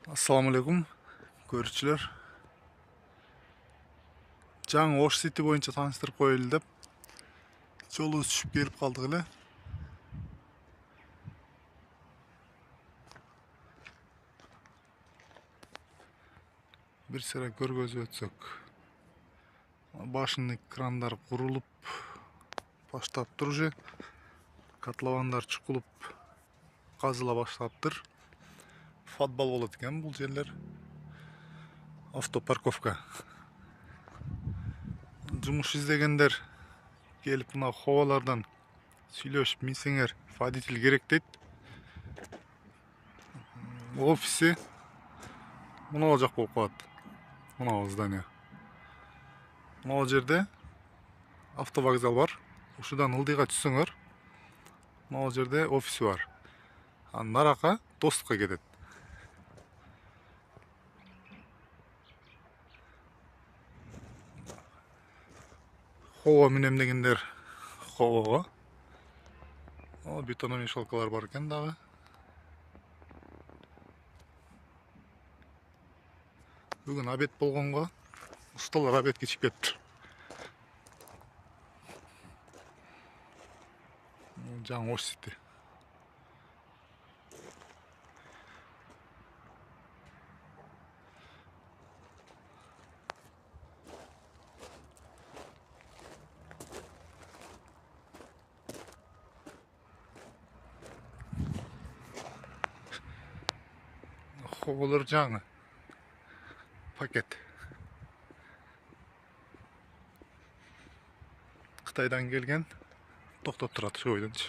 Assalamu alaikum көрүүчүлөр. Жаңы Ош Сити боюнча тааныштырып коелу деп жолубуз түшүп келип калдык эле. Бир сыра көргөзүп өтсөк. Башындагы крандар курулуп баштаптыр уже. Котловандар чукулуп казыла баштаптыр. Футбол болот экен бул жерлер. Автопарковка. Жумуш издегендер келип мына хобалардан сүйлөшүп минсеңер, водитель керек дейт. Офиси мына жак болуп калат. Мына здание. Мына жерде автовокзал бар. Ушудан ылдыйга түссөңөр, мына жерде офиси бар. Нарака Достукка кетет. Хова минем дегендер хового. Бетон мешалкалар бар экен дагы. Бүгүн обед болгонго усталар обедке чыгып кетти. Жаңы Ош Сити. Ховалар жаңы пакет. Кытайдан келген, токтоп турат ошо бойдончу.